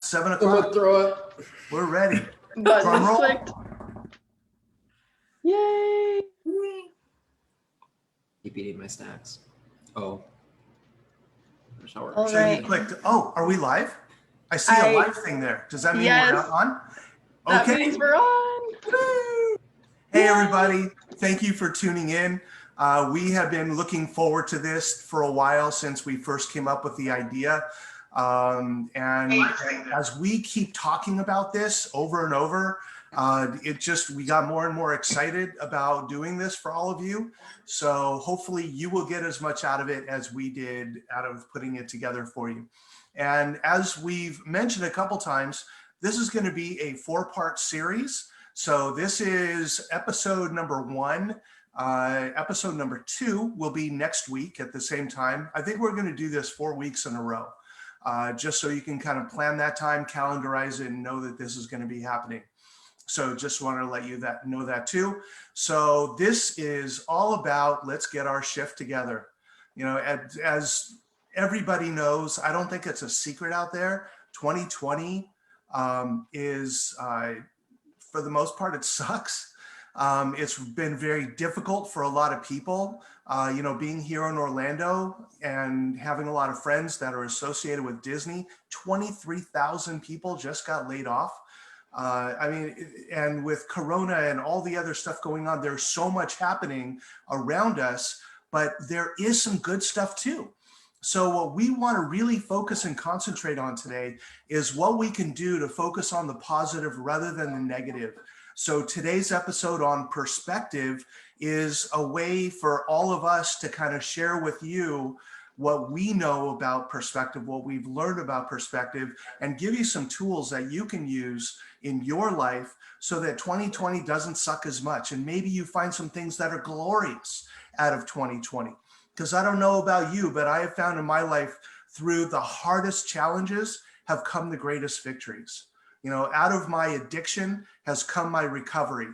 7:00. Throw it. We're ready. Button roll. clicked. Yay! Keep eating my snacks. Oh. That's how it All works. So you right. clicked. Oh, are we live? I see a live thing there. Does that mean we're not on? That Okay. means we're on. Hey, Yay. everybody. Thank you for tuning in. We have been looking forward to this for a while since we first came up with the idea. And as we keep talking about this over and over, we got more and more excited about doing this for all of you. So hopefully you will get as much out of it as we did out of putting it together for you. And as we've mentioned a couple times, this is going to be a 4-part series. So this is episode number 1. Episode number 2 will be next week at the same time. I think we're going to do this 4 weeks in a row, just so you can kind of plan that time, calendarize it, and know that this is going to be happening. So just want to let you know that too. So this is all about, let's get our shift together. You know, as everybody knows, I don't think it's a secret out there. 2020 is, for the most part, it sucks. It's been very difficult for a lot of people, you know, being here in Orlando and having a lot of friends that are associated with Disney. 23,000 people just got laid off. I mean, and with Corona and all the other stuff going on, there's so much happening around us, but there is some good stuff too. So what we want to really focus and concentrate on today is what we can do to focus on the positive rather than the negative. So today's episode on perspective is a way for all of us to kind of share with you what we know about perspective, what we've learned about perspective, and give you some tools that you can use in your life so that 2020 doesn't suck as much. And maybe you find some things that are glorious out of 2020. Because I don't know about you, but I have found in my life through the hardest challenges have come the greatest victories. You know, out of my addiction has come my recovery.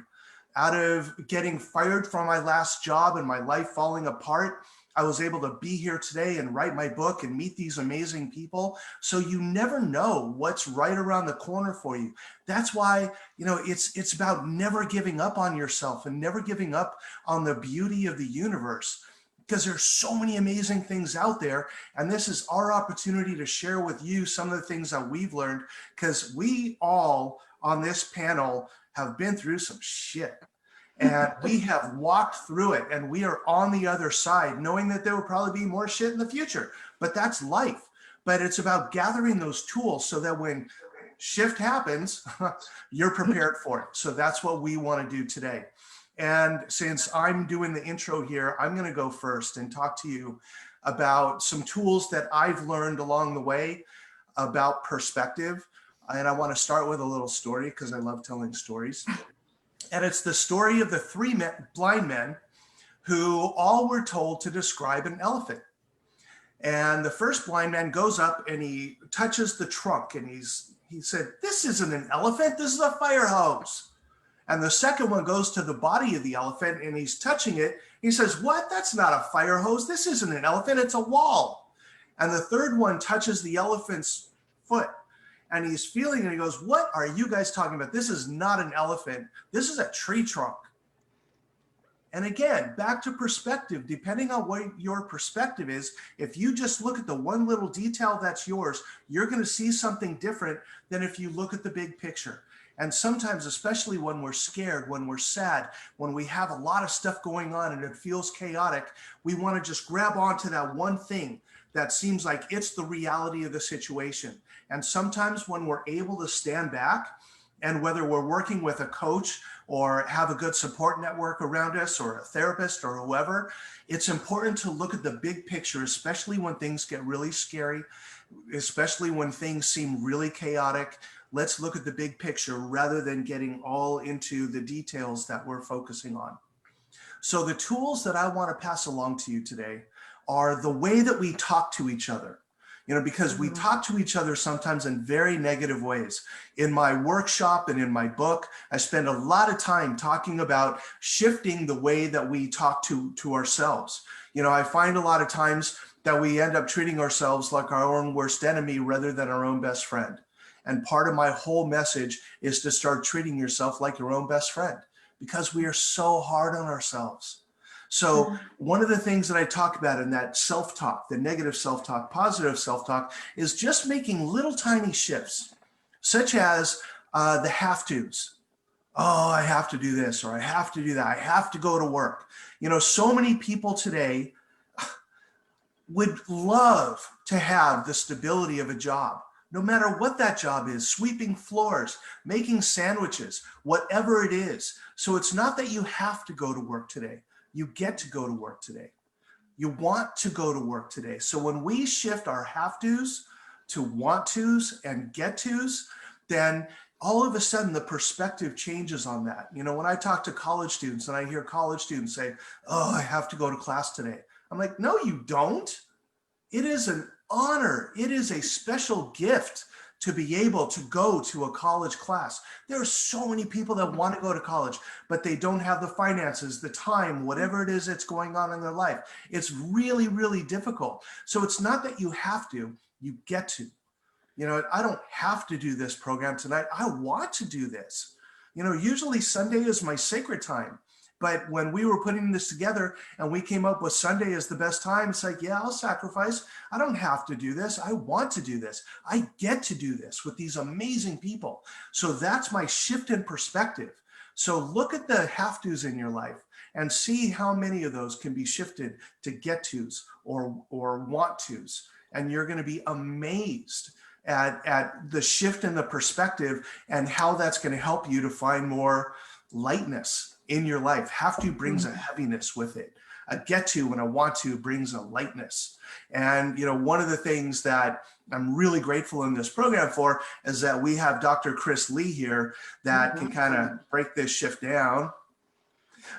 Out of getting fired from my last job and my life falling apart, I was able to be here today and write my book and meet these amazing people. So you never know what's right around the corner for you. That's why, you know, it's about never giving up on yourself and never giving up on the beauty of the universe, because there's so many amazing things out there. And this is our opportunity to share with you some of the things that we've learned, because we all on this panel have been through some shit. And we have walked through it, and we are on the other side, knowing that there will probably be more shit in the future, but that's life. But it's about gathering those tools so that when shift happens, you're prepared for it. So that's what we want to do today. And since I'm doing the intro here, I'm going to go first and talk to you about some tools that I've learned along the way about perspective. And I want to start with a little story because I love telling stories. And it's the story of the 3 blind men who all were told to describe an elephant. And the first blind man goes up and he touches the trunk and he said, "This isn't an elephant, this is a fire hose." And the second one goes to the body of the elephant and he's touching it. He says, "What? That's not a fire hose. This isn't an elephant, it's a wall." And the third one touches the elephant's foot and he's feeling it. And he goes, "What are you guys talking about? This is not an elephant. This is a tree trunk." And again, back to perspective, depending on what your perspective is, if you just look at the one little detail that's yours, you're going to see something different than if you look at the big picture. And sometimes, especially when we're scared, when we're sad, when we have a lot of stuff going on and it feels chaotic, we want to just grab onto that one thing that seems like it's the reality of the situation. And sometimes when we're able to stand back, and whether we're working with a coach or have a good support network around us or a therapist or whoever, it's important to look at the big picture, especially when things get really scary, especially when things seem really chaotic. Let's look at the big picture rather than getting all into the details that we're focusing on. So the tools that I want to pass along to you today are the way that we talk to each other. You know, because we talk to each other sometimes in very negative ways. In my workshop and in my book, I spend a lot of time talking about shifting the way that we talk to ourselves. You know, I find a lot of times that we end up treating ourselves like our own worst enemy rather than our own best friend. And part of my whole message is to start treating yourself like your own best friend, because we are so hard on ourselves. So one of the things that I talk about in that self-talk, the negative self-talk, positive self-talk, is just making little tiny shifts, such as the have-tos. Oh, I have to do this, or I have to do that. I have to go to work. You know, so many people today would love to have the stability of a job, no matter what that job is, sweeping floors, making sandwiches, whatever it is. So it's not that you have to go to work today. You get to go to work today. You want to go to work today. So when we shift our have tos to want tos and get tos, then all of a sudden the perspective changes on that. You know, when I talk to college students and I hear college students say, oh, I have to go to class today. I'm like, no, you don't. It is an honor. It is a special gift to be able to go to a college class. There are so many people that want to go to college, but they don't have the finances, the time, whatever it is that's going on in their life. It's really, really difficult. So it's not that you have to, you get to. You know, I don't have to do this program tonight. I want to do this. You know, usually Sunday is my sacred time. But when we were putting this together and we came up with Sunday as the best time, it's like, yeah, I'll sacrifice. I don't have to do this. I want to do this. I get to do this with these amazing people. So that's my shift in perspective. So look at the have tos in your life and see how many of those can be shifted to get tos or want tos. And you're going to be amazed at the shift in the perspective and how that's going to help you to find more lightness in your life. Have to brings a heaviness with it. A get to and a want to brings a lightness. And, you know, one of the things that I'm really grateful in this program for is that we have Dr. Chris Lee here that can kind of break this shift down.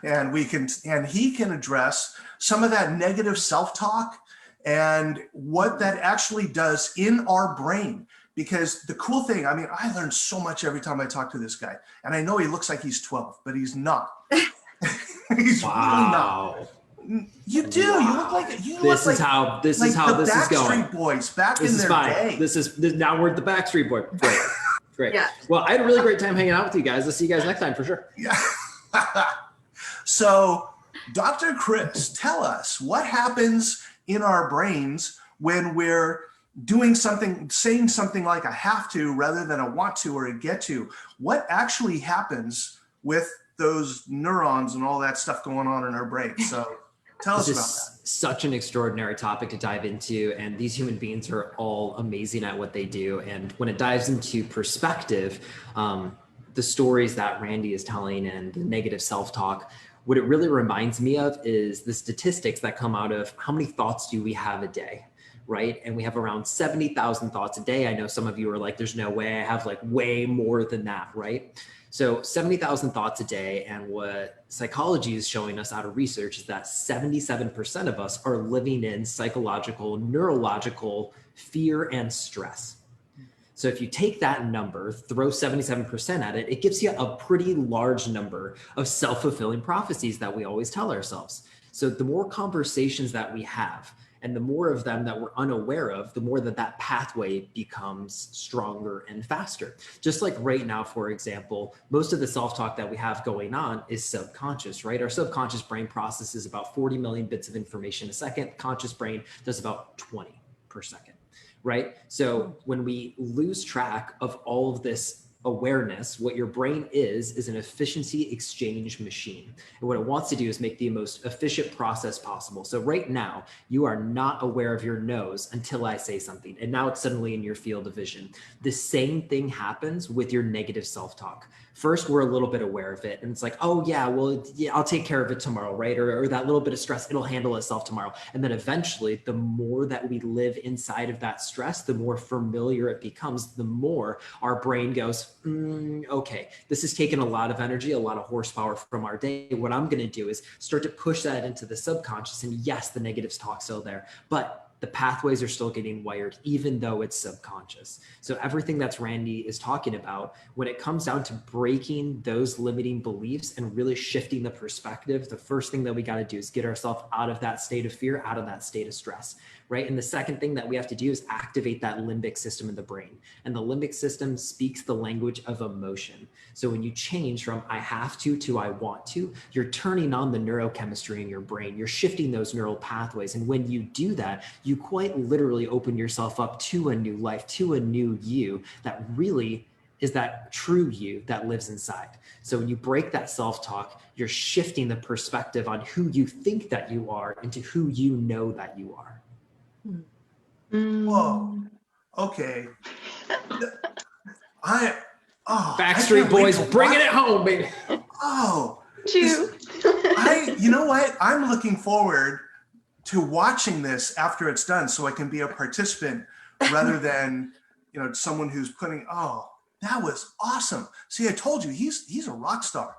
And he can address some of that negative self-talk and what that actually does in our brain. Because the cool thing, I mean, I learn so much every time I talk to this guy. And I know he looks like he's 12, but he's not. He's really not. You do. Wow. You look like This is how this is going. Backstreet Boys back This in is their fine. day. This is now we're at the Backstreet Boy. Great. Great. Yeah. Well, I had a really great time hanging out with you guys. I'll see you guys next time for sure. Yeah. So, Dr. Chris, tell us what happens in our brains when we're doing something, saying something like a have to rather than a want to or a get to. What actually happens with those neurons and all that stuff going on in our brain? So tell us about that. Such an extraordinary topic to dive into, and these human beings are all amazing at what they do. And when it dives into perspective, the stories that Randy is telling and the negative self-talk, what it really reminds me of is the statistics that come out of how many thoughts do we have a day, right? And we have around 70,000 thoughts a day. I know some of you are like, there's no way, I have like way more than that, right? So 70,000 thoughts a day. And what psychology is showing us out of research is that 77% of us are living in psychological, neurological fear and stress. So if you take that number, throw 77% at it, it gives you a pretty large number of self-fulfilling prophecies that we always tell ourselves. So the more conversations that we have, and the more of them that we're unaware of, the more that pathway becomes stronger and faster. Just like right now, for example, most of the self-talk that we have going on is subconscious, right? Our subconscious brain processes about 40 million bits of information a second. Conscious brain does about 20 per second, right? So when we lose track of all of this awareness, what your brain is an efficiency exchange machine. And what it wants to do is make the most efficient process possible. So right now, you are not aware of your nose until I say something. And now it's suddenly in your field of vision. The same thing happens with your negative self-talk. First, we're a little bit aware of it. And it's like, oh yeah, well, yeah, I'll take care of it tomorrow, right? Or that little bit of stress, it'll handle itself tomorrow. And then eventually, the more that we live inside of that stress, the more familiar it becomes, the more our brain goes, okay, this has taken a lot of energy, a lot of horsepower from our day. What I'm going to do is start to push that into the subconscious. And yes, the negative talk's still there, but the pathways are still getting wired, even though it's subconscious. So everything that's Randy is talking about, when it comes down to breaking those limiting beliefs and really shifting the perspective, the first thing that we got to do is get ourselves out of that state of fear, out of that state of stress. right? And the second thing that we have to do is activate that limbic system in the brain. And the limbic system speaks the language of emotion. So when you change from I have to I want to, you're turning on the neurochemistry in your brain. You're shifting those neural pathways. And when you do that, you quite literally open yourself up to a new life, to a new you that really is that true you that lives inside. So when you break that self-talk, you're shifting the perspective on who you think that you are into who you know that you are. Whoa. Okay. I Backstreet can't wait Boys, to bringing watch- it home, baby. Oh, Two. you know what? I'm looking forward to watching this after it's done so I can be a participant rather than, someone who's putting, that was awesome. See, I told you, he's a rock star.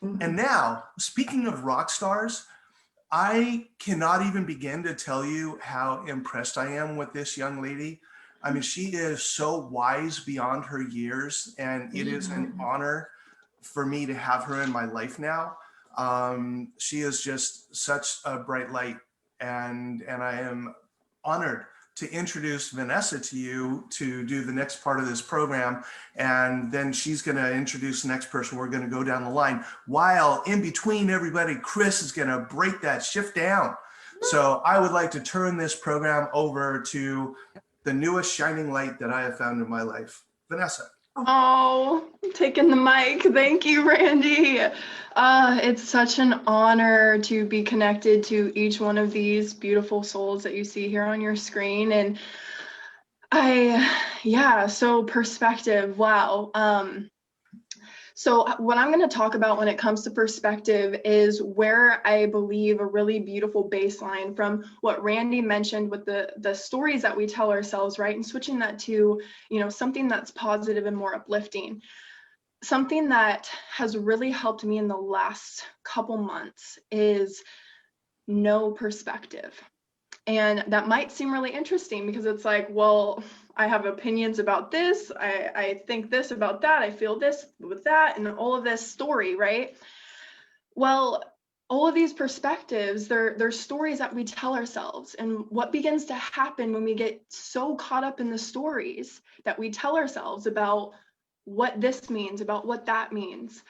And now, speaking of rock stars, I cannot even begin to tell you how impressed I am with this young lady. I mean, she is so wise beyond her years, and it is an honor for me to have her in my life now. She is just such a bright light, and I am honored to introduce Vanessa to you to do the next part of this program. And then she's going to introduce the next person. We're going to go down the line. While in between everybody, Chris is going to break that shift down. So I would like to turn this program over to the newest shining light that I have found in my life, Vanessa. Oh, taking the mic. Thank you, Randy. It's such an honor to be connected to each one of these beautiful souls that you see here on your screen. And so perspective, wow. So what I'm going to talk about when it comes to perspective is where I believe a really beautiful baseline from what Randy mentioned with the stories that we tell ourselves, right? And switching that to, something that's positive and more uplifting. Something that has really helped me in the last couple months is no perspective. And that might seem really interesting because it's like, well, I have opinions about this. I think this about that. I feel this with that and all of this story, right? Well, all of these perspectives, they're stories that we tell ourselves. And what begins to happen when we get so caught up in the stories that we tell ourselves about what this means, about what that means,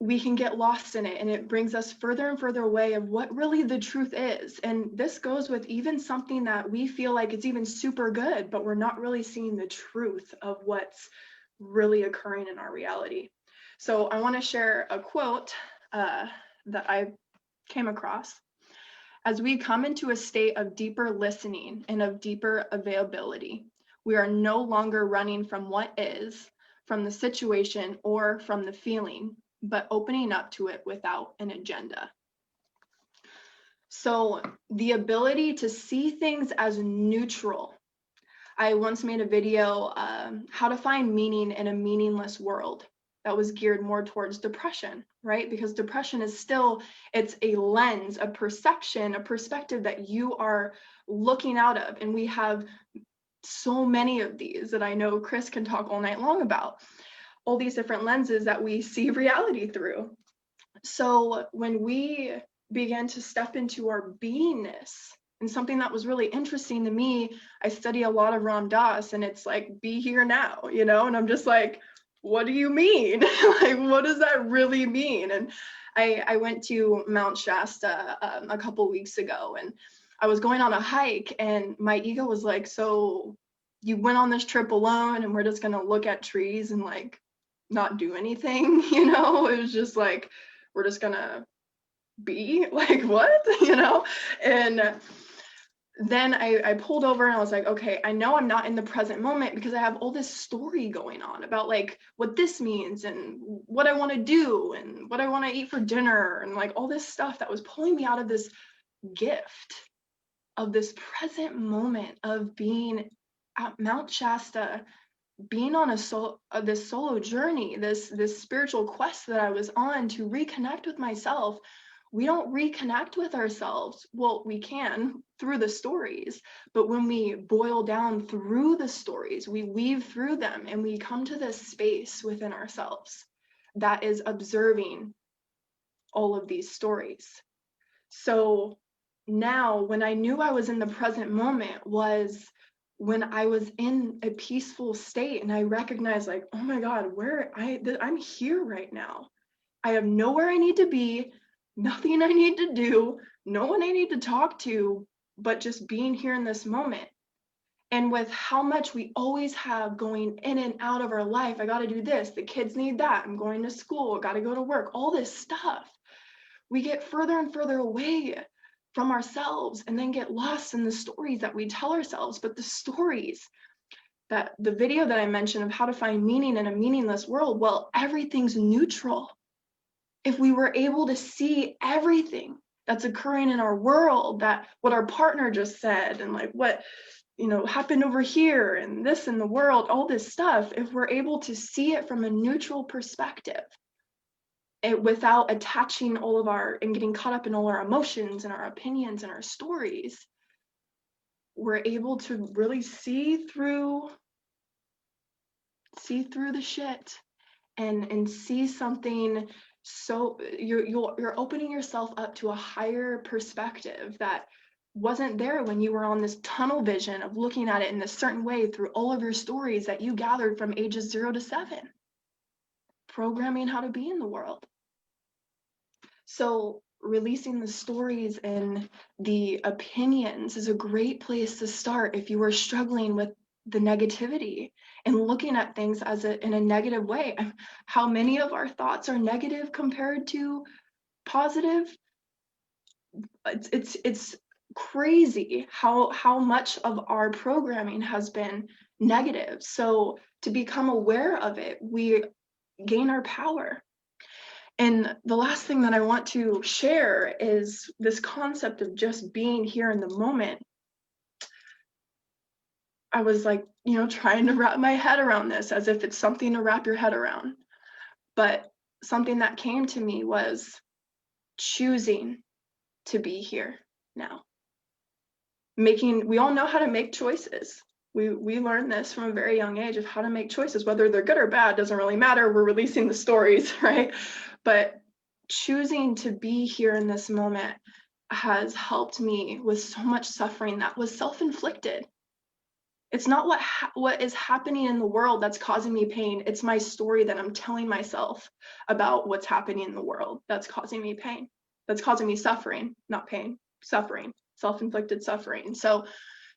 we can get lost in it, and it brings us further and further away of what really the truth is. And this goes with even something that we feel like it's even super good, but we're not really seeing the truth of what's really occurring in our reality. So I want to share a quote that I came across. As we come into a state of deeper listening and of deeper availability, we are no longer running from what is, from the situation, or from the feeling, but opening up to it without an agenda. So the ability to see things as neutral. I once made a video, how to find meaning in a meaningless world, that was geared more towards depression, right? Because depression is still, it's a lens, a perception, a perspective that you are looking out of. And we have so many of these that I know Chris can talk all night long about. All these different lenses that we see reality through. So when we began to step into our beingness, and something that was really interesting to me, I study a lot of Ram Dass, and it's like, be here now, and I'm just like, what do you mean? Like, what does that really mean? And I went to Mount Shasta a couple weeks ago, and I was going on a hike, and my ego was like, so you went on this trip alone and we're just gonna look at trees and like not do anything, it was just like, we're just gonna be like, what, and then I pulled over and I was like, okay, I know I'm not in the present moment because I have all this story going on about like what this means and what I want to do and what I want to eat for dinner and like all this stuff that was pulling me out of this gift of this present moment of being at Mount Shasta, being on this solo journey, this spiritual quest that I was on to reconnect with myself. We don't reconnect with ourselves. Well, we can through the stories, but when we boil down through the stories, we weave through them and we come to this space within ourselves that is observing all of these stories. So now when I knew I was in the present moment was when I was in a peaceful state and I recognized like, oh my God, I'm here right now. I have nowhere I need to be, nothing I need to do, no one I need to talk to, but just being here in this moment. And with how much we always have going in and out of our life, I got to do this, the kids need that, I'm going to school, got to go to work, all this stuff. We get further and further away from ourselves and then get lost in the stories that we tell ourselves. But the stories, that the video that I mentioned of how to find meaning in a meaningless world, well, everything's neutral. If we were able to see everything that's occurring in our world, that what our partner just said and like what happened over here and this in the world, all this stuff, if we're able to see it from a neutral perspective, without attaching all of and getting caught up in all our emotions and our opinions and our stories, we're able to really see through the shit and see something. So you're opening yourself up to a higher perspective that wasn't there when you were on this tunnel vision of looking at it in a certain way through all of your stories that you gathered from ages 0 to 7, programming how to be in the world. So releasing the stories and the opinions is a great place to start if you are struggling with the negativity and looking at things in a negative way. How many of our thoughts are negative compared to positive? It's crazy how much of our programming has been negative. So to become aware of it, we gain our power. And the last thing that I want to share is this concept of just being here in the moment. I was like, trying to wrap my head around this as if it's something to wrap your head around. But something that came to me was choosing to be here now. We all know how to make choices. We learn this from a very young age of how to make choices, whether they're good or bad, doesn't really matter. We're releasing the stories, right? But choosing to be here in this moment has helped me with so much suffering that was self-inflicted. It's not what is happening in the world that's causing me pain. It's my story that I'm telling myself about what's happening in the world that's causing me pain. That's causing me suffering, not pain, suffering, self-inflicted suffering. So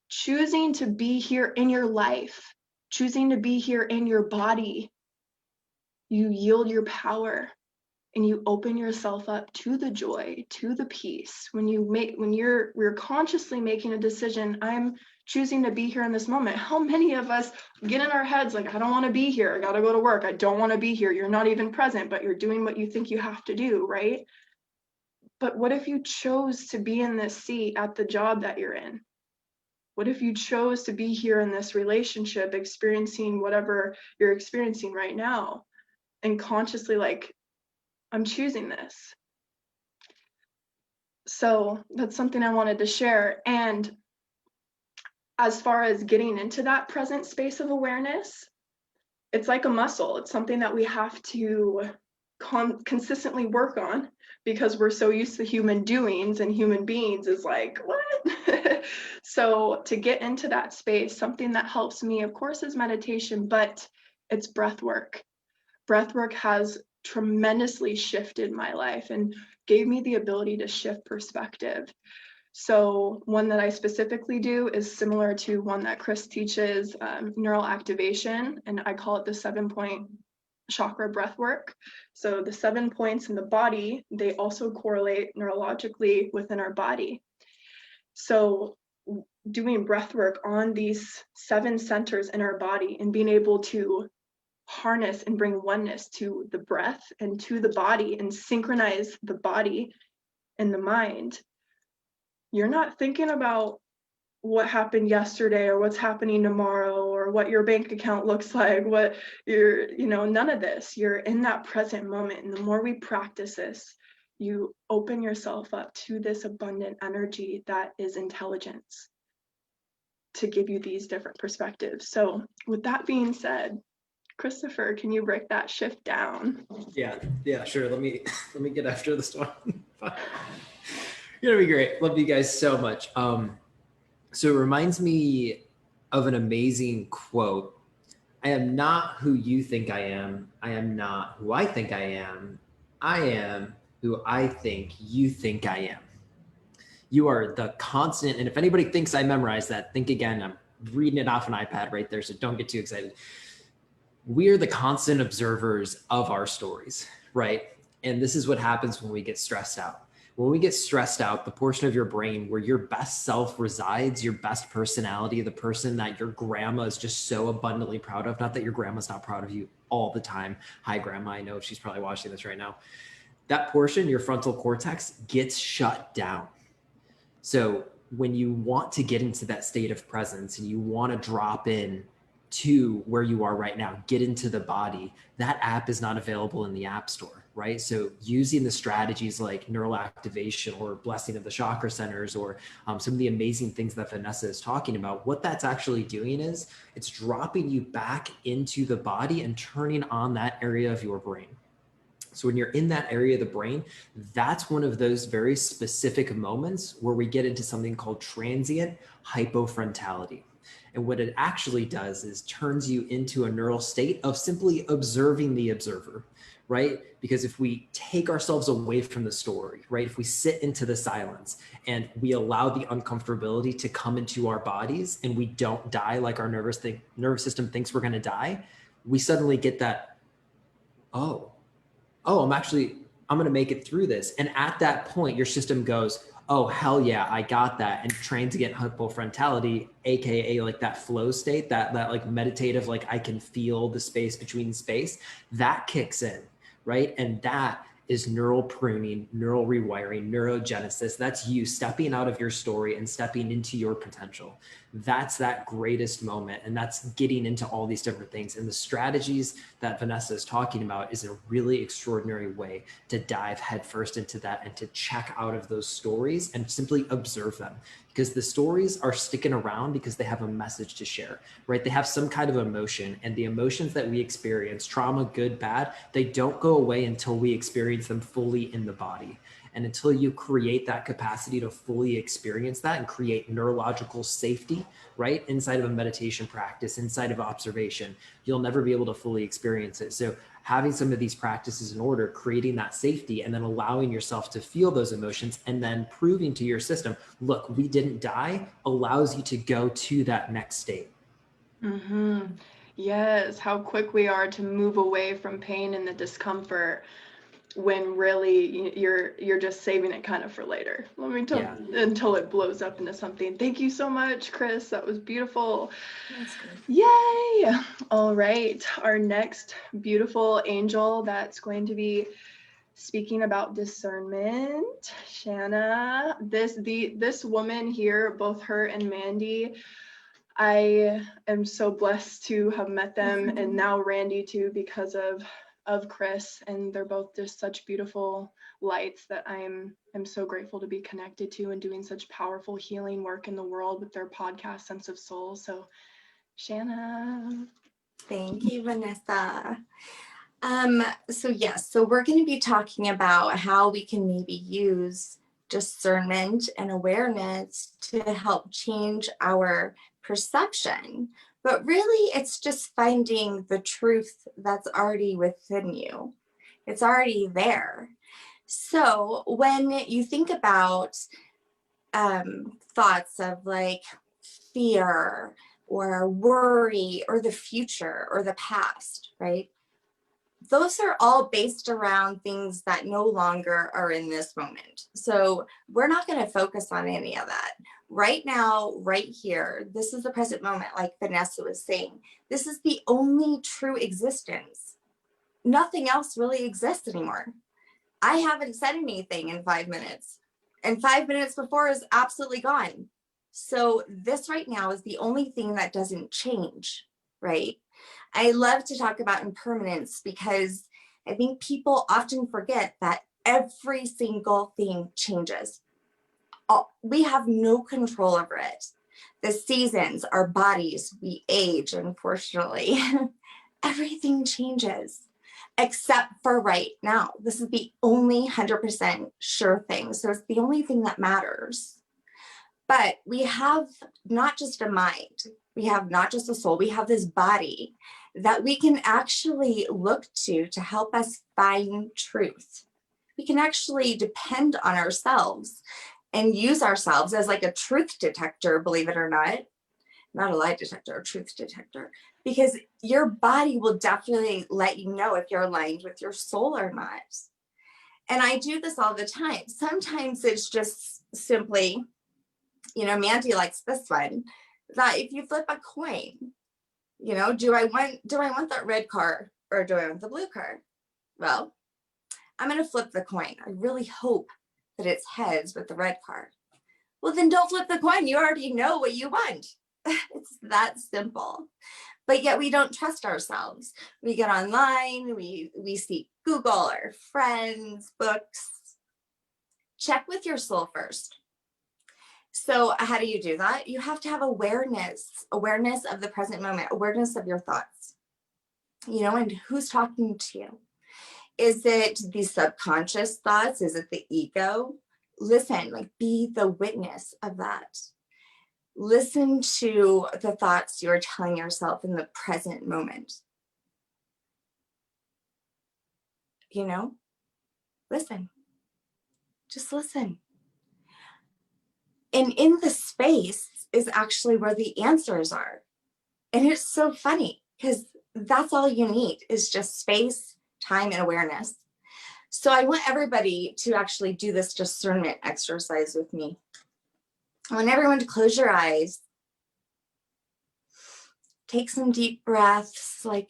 choosing to be here in your life, choosing to be here in your body, you yield your power and you open yourself up to the joy, to the peace. When we're consciously making a decision, I'm choosing to be here in this moment. How many of us get in our heads like, I don't want to be here, I gotta go to work, I don't want to be here. You're not even present, but you're doing what you think you have to do, right? But what if you chose to be in this seat at the job that you're in? What if you chose to be here in this relationship, experiencing whatever you're experiencing right now, and consciously like, I'm choosing this. So that's something I wanted to share. And as far as getting into that present space of awareness, it's like a muscle. It's something that we have to consistently work on because we're so used to human doings, and human beings is like, what? So to get into that space, something that helps me, of course, is meditation, but it's breath work. Breath work has tremendously shifted my life and gave me the ability to shift perspective. So one that I specifically do is similar to one that Chris teaches, neural activation, and I call it the 7-point chakra breath work. So the 7 points in the body, they also correlate neurologically within our body. So doing breath work on these 7 centers in our body and being able to harness and bring oneness to the breath and to the body and synchronize the body and the mind. You're not thinking about what happened yesterday or what's happening tomorrow or what your bank account looks like, what none of this. You're in that present moment. And the more we practice this, you open yourself up to this abundant energy that is intelligence to give you these different perspectives. So with that being said, Christopher, can you break that shift down? Yeah, sure. Let me get after this one. You're gonna be great. Love you guys so much. So it reminds me of an amazing quote. I am not who you think I am. I am not who I think I am. I am who I think you think I am. You are the constant. And if anybody thinks I memorized that, think again. I'm reading it off an iPad right there, so don't get too excited. We are the constant observers of our stories, right? And this is what happens when we get stressed out. When we get stressed out, the portion of your brain where your best self resides, your best personality, the person that your grandma is just so abundantly proud of, not that your grandma's not proud of you all the time. Hi, grandma. I know she's probably watching this right now. That portion, your frontal cortex, gets shut down. So when you want to get into that state of presence and you want to drop in to where you are right now, get into the body, that app is not available in the App Store, right? So using the strategies like neural activation or blessing of the chakra centers or some of the amazing things that Vanessa is talking about, what that's actually doing is it's dropping you back into the body and turning on that area of your brain. So when you're in that area of the brain, that's one of those very specific moments where we get into something called transient hypofrontality. And what it actually does is turns you into a neural state of simply observing the observer, right? Because if we take ourselves away from the story, right? If we sit into the silence and we allow the uncomfortability to come into our bodies and we don't die like our nervous system thinks we're going to die, we suddenly get that, oh, I'm going to make it through this. And at that point, your system goes, oh, hell yeah, I got that. And transient hypofrontality, AKA like that flow state, that like meditative, like I can feel the space between space, that kicks in, right? And that is neural pruning, neural rewiring, neurogenesis. That's you stepping out of your story and stepping into your potential. That's that greatest moment. And that's getting into all these different things. And the strategies that Vanessa is talking about is a really extraordinary way to dive headfirst into that and to check out of those stories and simply observe them. Because the stories are sticking around because they have a message to share, right? They have some kind of emotion, and the emotions that we experience, trauma, good, bad, they don't go away until we experience them fully in the body. And until you create that capacity to fully experience that and create neurological safety, right? Inside of a meditation practice, inside of observation, you'll never be able to fully experience it. So having some of these practices in order, creating that safety, and then allowing yourself to feel those emotions and then proving to your system, look, we didn't die, allows you to go to that next state. Mm-hmm. Yes, how quick we are to move away from pain and the discomfort when really you're just saving it kind of for later. Until it blows up into something. Thank you so much, Chris. That was beautiful. That's good. Yay! All right, our next beautiful angel that's going to be speaking about discernment, Shanna. This woman here, both her and Mandy, I am so blessed to have met them, and now Randy too, because of Chris, and they're both just such beautiful lights that I'm so grateful to be connected to and doing such powerful healing work in the world with their podcast Sense of Soul. So Shanna. Thank you, Vanessa. So we're going to be talking about how we can maybe use discernment and awareness to help change our perception. But really, it's just finding the truth that's already within you. It's already there. So when you think about thoughts of like fear or worry or the future or the past, right? Those are all based around things that no longer are in this moment. So we're not going to focus on any of that. Right now, right here, this is the present moment, like Vanessa was saying. This is the only true existence. Nothing else really exists anymore. I haven't said anything in 5 minutes, and 5 minutes before is absolutely gone. So this right now is the only thing that doesn't change, right? I love to talk about impermanence because I think people often forget that every single thing changes. We have no control over it. The seasons, our bodies, we age, unfortunately. Everything changes. except for right now. This is the only 100% sure thing. So it's the only thing that matters. But we have not just a mind, we have not just a soul, we have this body that we can actually look to help us find truth. We can actually depend on ourselves and use ourselves as like a truth detector, believe it or not a lie detector, a truth detector, because your body will definitely let you know if you're aligned with your soul or not. And I do this all the time. Sometimes it's just simply, you know, Mandy likes this one, that if you flip a coin, you know, do I want that red car or do I want the blue car? Well, I'm going to flip the coin. I really hope that it's heads with the red car. Well, then don't flip the coin. You already know what you want. It's that simple. But yet we don't trust ourselves. We get online, we see Google, our friends, books. Check with your soul first. So how do you do that? You have to have awareness of the present moment, awareness of your thoughts, you know, and who's talking to you. Is it the subconscious thoughts? Is it the ego? Listen, like be the witness of that. Listen to the thoughts you're telling yourself in the present moment. You know, listen, just listen. And in the space is actually where the answers are. And it's so funny because that's all you need is just space, time, and awareness. So I want everybody to actually do this discernment exercise with me. I want everyone to close your eyes. Take some deep breaths, like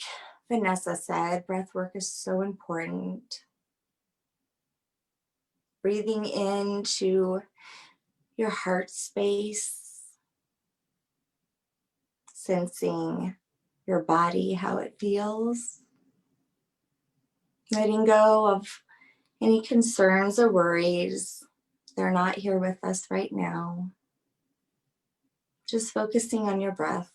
Vanessa said, breath work is so important. Breathing into your heart space, sensing your body, how it feels. Letting go of any concerns or worries. They're not here with us right now. Just focusing on your breath.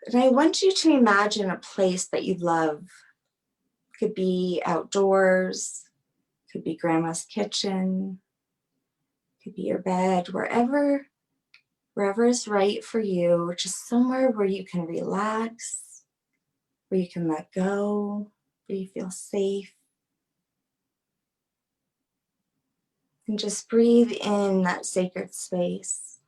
And I want you to imagine a place that you love. Could be outdoors, could be grandma's kitchen, could be your bed, wherever is right for you, just somewhere where you can relax, where you can let go, where you feel safe. And just breathe in that sacred space.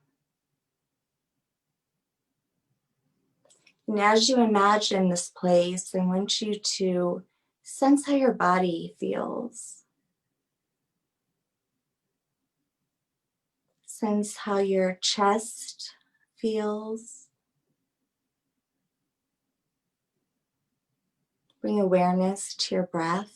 And as you imagine this place, I want you to sense how your body feels. Sense how your chest feels. Bring awareness to your breath.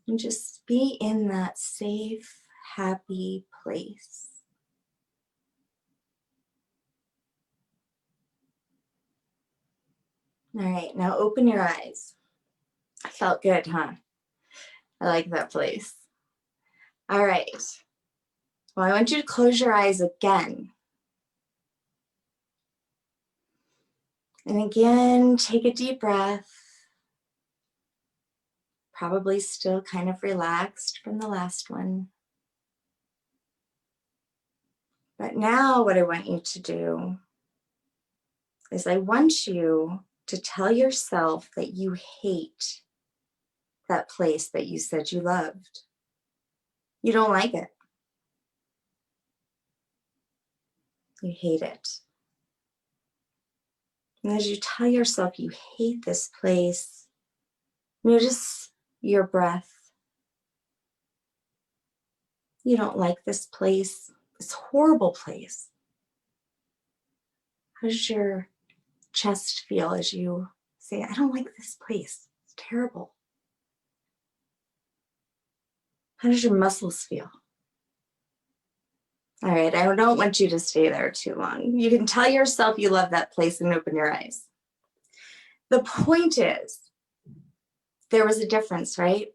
And just be in that safe, happy place. All right, now open your eyes. Felt good, huh? I like that place. All right. Well, I want you to close your eyes again. And again, take a deep breath. Probably still kind of relaxed from the last one. But now what I want you to do is I want you to tell yourself that you hate that place that you said you loved. You don't like it. You hate it. And as you tell yourself you hate this place, notice your breath. You don't like this place, this horrible place. How does your chest feel as you say, I don't like this place, it's terrible? How does your muscles feel? All right, I don't want you to stay there too long. You can tell yourself you love that place and open your eyes. The point is, there was a difference, right?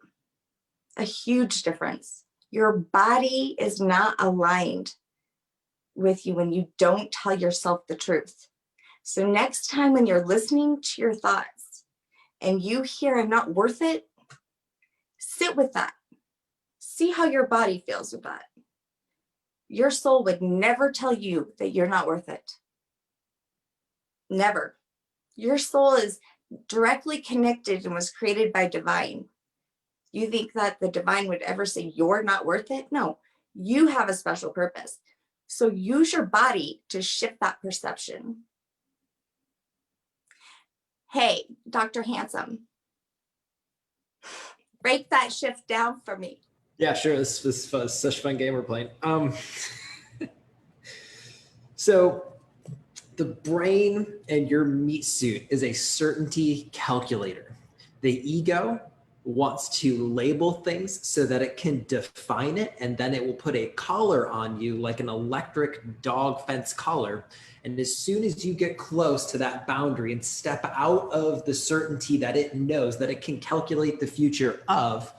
a huge difference. Your body is not aligned with you when you don't tell yourself the truth. So next time when you're listening to your thoughts and you hear I'm not worth it, sit with that. See how your body feels with that. Your soul would never tell you that you're not worth it. Never. Your soul is directly connected and was created by divine. You think that the divine would ever say you're not worth it? No, you have a special purpose. So use your body to shift that perception. Hey, Dr. Handsome, break that shift down for me. Yeah, sure. This was such a fun game we're playing. So the brain and your meat suit is a certainty calculator. The ego wants to label things so that it can define it, and then it will put a collar on you like an electric dog fence collar. And as soon as you get close to that boundary and step out of the certainty that it knows that it can calculate the future of,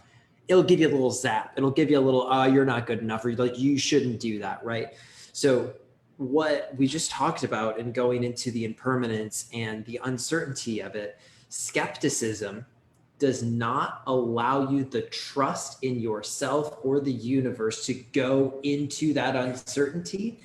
it'll give you a little zap. It'll give you a little, you're not good enough, or like, you shouldn't do that, right? So what we just talked about in going into the impermanence and the uncertainty of it, skepticism does not allow you the trust in yourself or the universe to go into that uncertainty,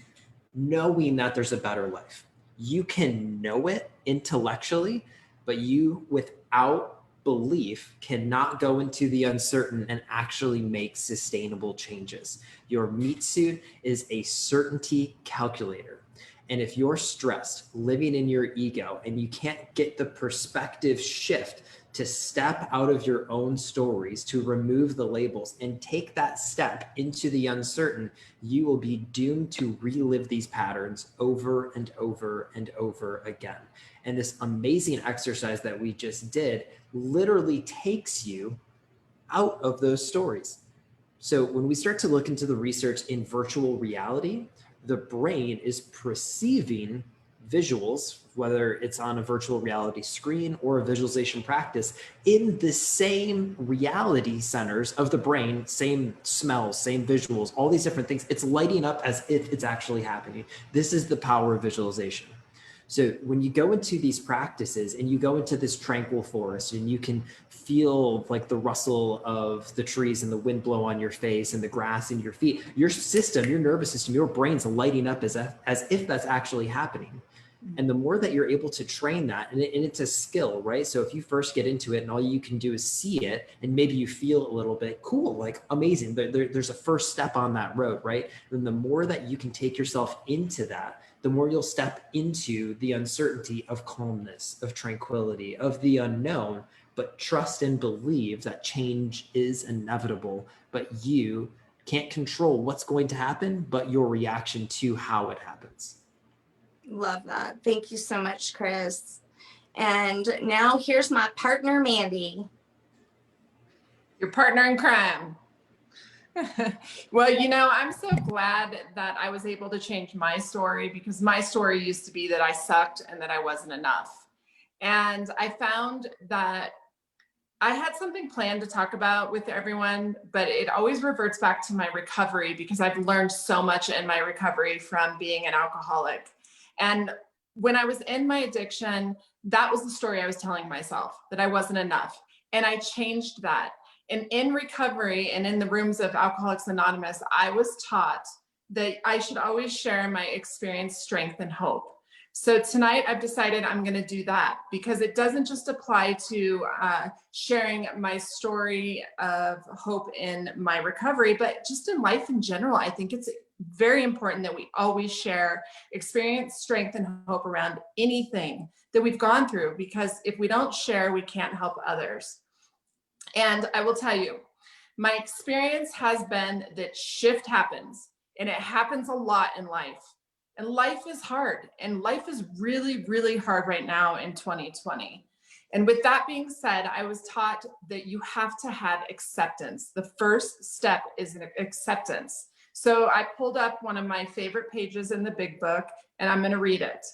knowing that there's a better life. You can know it intellectually, but you, without belief, cannot go into the uncertain and actually make sustainable changes. Your meat suit is a certainty calculator. And if you're stressed, living in your ego, and you can't get the perspective shift to step out of your own stories, to remove the labels and take that step into the uncertain, you will be doomed to relive these patterns over and over and over again. And this amazing exercise that we just did literally takes you out of those stories. So when we start to look into the research in virtual reality, the brain is perceiving visuals, whether it's on a virtual reality screen or a visualization practice, in the same reality centers of the brain, same smells, same visuals, all these different things. It's lighting up as if it's actually happening. This is the power of visualization. So when you go into these practices and you go into this tranquil forest and you can feel like the rustle of the trees and the wind blow on your face and the grass in your feet, your system, your nervous system, your brain's lighting up as if that's actually happening. And the more that you're able to train that, and it's a skill, right? So if you first get into it and all you can do is see it, and maybe you feel a little bit cool, like amazing, there's a first step on that road, right? And the more that you can take yourself into that, the more you'll step into the uncertainty of calmness, of tranquility, of the unknown, but trust and believe that change is inevitable, but you can't control what's going to happen, but your reaction to how it happens. Love that. Thank you so much, Chris. And now here's my partner, Mandy. Your partner in crime. Well, you know, I'm so glad that I was able to change my story, because my story used to be that I sucked and that I wasn't enough. And I found that I had something planned to talk about with everyone, but it always reverts back to my recovery, because I've learned so much in my recovery from being an alcoholic. And when I was in my addiction, that was the story I was telling myself, that I wasn't enough. And I changed that. And in recovery and in the rooms of Alcoholics Anonymous, I was taught that I should always share my experience, strength, and hope. So tonight I've decided I'm going to do that, because it doesn't just apply to sharing my story of hope in my recovery, but just in life in general. I think it's very important that we always share experience, strength, and hope around anything that we've gone through, because if we don't share, we can't help others. And I will tell you, my experience has been that shift happens, and it happens a lot in life. And life is hard, and life is really, really hard right now in 2020. And with that being said, I was taught that you have to have acceptance. The first step is an acceptance. So I pulled up one of my favorite pages in the big book, and I'm going to read it.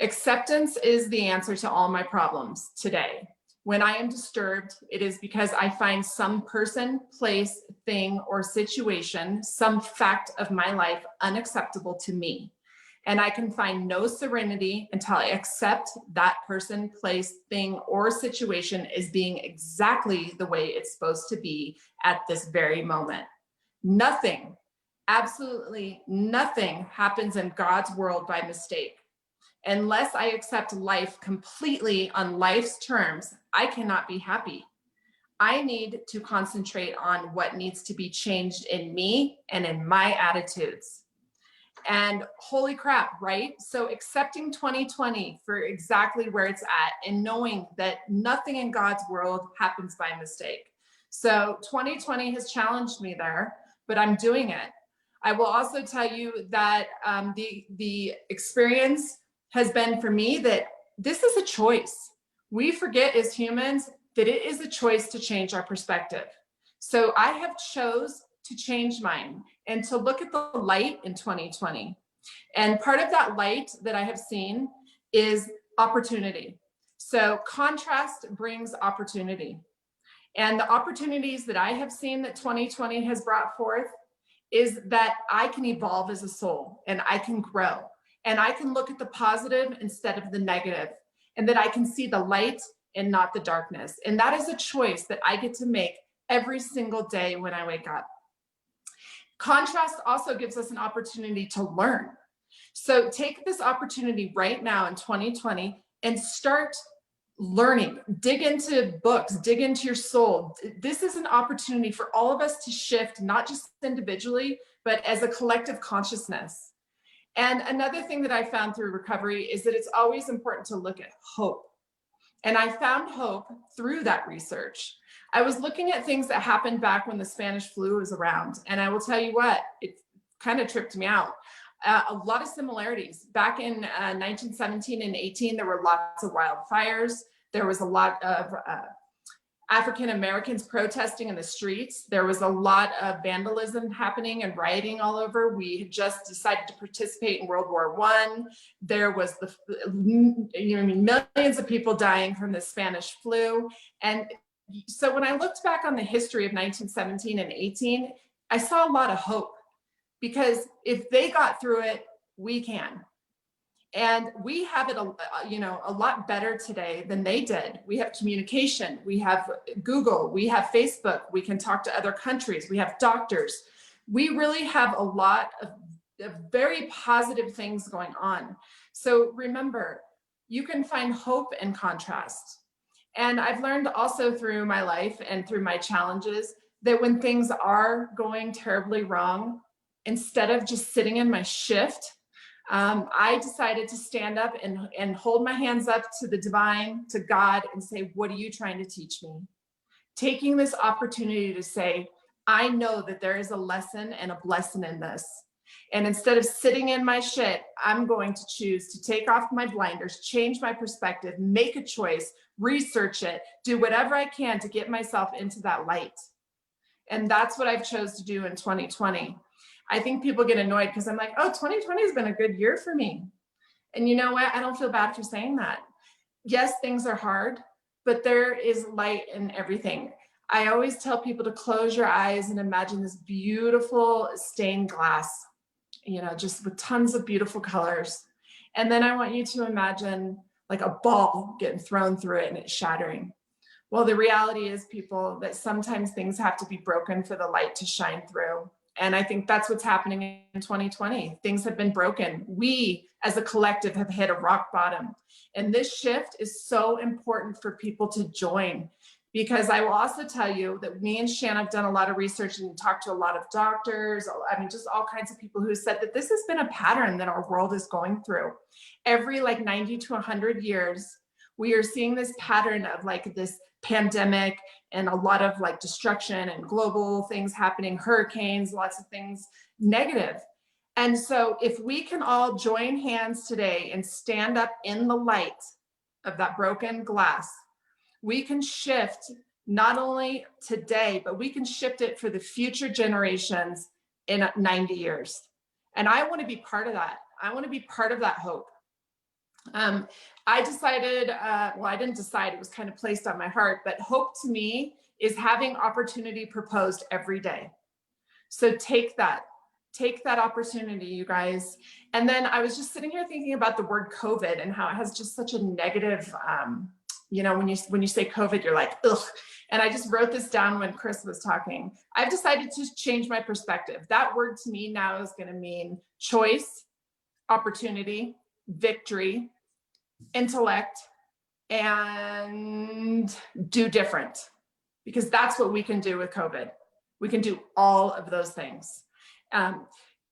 Acceptance is the answer to all my problems today. When I am disturbed, it is because I find some person, place, thing, or situation, some fact of my life unacceptable to me. And I can find no serenity until I accept that person, place, thing, or situation as being exactly the way it's supposed to be at this very moment. Nothing, absolutely nothing happens in God's world by mistake. Unless I accept life completely on life's terms, I cannot be happy. I need to concentrate on what needs to be changed in me and in my attitudes. And holy crap, right? So accepting 2020 for exactly where it's at and knowing that nothing in God's world happens by mistake. So 2020 has challenged me there, but I'm doing it. I will also tell you that the experience has been for me that this is a choice. We forget as humans that it is a choice to change our perspective. So I have chose to change mine and to look at the light in 2020. And part of that light that I have seen is opportunity. So contrast brings opportunity. And the opportunities that I have seen that 2020 has brought forth is that I can evolve as a soul and I can grow and I can look at the positive instead of the negative, and that I can see the light and not the darkness. And that is a choice that I get to make every single day when I wake up. Contrast also gives us an opportunity to learn. So take this opportunity right now in 2020 and start learning, dig into books, dig into your soul. This is an opportunity for all of us to shift, not just individually, but as a collective consciousness. And another thing that I found through recovery is that it's always important to look at hope. And I found hope through that research. I was looking at things that happened back when the Spanish flu was around. And I will tell you what, it kind of tripped me out. A lot of similarities. Back in 1917 and 18, there were lots of wildfires. There was a lot of African Americans protesting in the streets. There was a lot of vandalism happening and rioting all over. We had just decided to participate in World War I. There was millions of people dying from the Spanish flu. And so when I looked back on the history of 1917 and 18, I saw a lot of hope, because if they got through it, we can. And we have it a lot better today than they did. We have communication, we have Google, we have Facebook, we can talk to other countries, we have doctors. We really have a lot of very positive things going on. So remember, you can find hope in contrast. And I've learned also through my life and through my challenges that when things are going terribly wrong, instead of just sitting in my shift, I decided to stand up and hold my hands up to the divine, to God, and say, what are you trying to teach me? Taking this opportunity to say, I know that there is a lesson and a blessing in this. And instead of sitting in my shit, I'm going to choose to take off my blinders, change my perspective, make a choice, research it, do whatever I can to get myself into that light. And that's what I've chose to do in 2020. I think people get annoyed because I'm like, oh, 2020 has been a good year for me. And you know what? I don't feel bad for saying that. Yes, things are hard, but there is light in everything. I always tell people to close your eyes and imagine this beautiful stained glass, just with tons of beautiful colors. And then I want you to imagine like a ball getting thrown through it and it's shattering. Well, the reality is, people, that sometimes things have to be broken for the light to shine through. And I think that's what's happening in 2020. Things have been broken. We as a collective have hit a rock bottom. And this shift is so important for people to join, because I will also tell you that me and Shanna have done a lot of research and talked to a lot of doctors. Just all kinds of people who said that this has been a pattern that our world is going through. Every 90 to 100 years, we are seeing this pattern of this pandemic and a lot of destruction and global things happening, hurricanes, lots of things negative. And so if we can all join hands today and stand up in the light of that broken glass, we can shift not only today, but we can shift it for the future generations in 90 years. And I want to be part of that. I want to be part of that hope. I decided, well, I didn't decide, it was kind of placed on my heart, but hope to me is having opportunity proposed every day. So take that opportunity, you guys. And then I was just sitting here thinking about the word COVID and how it has just such a negative, you know, when you say COVID, you're like, ugh. And I just wrote this down when Chris was talking. I've decided to change my perspective. That word to me now is going to mean choice, opportunity, victory, intellect, and do different, because that's what we can do with COVID. We can do all of those things.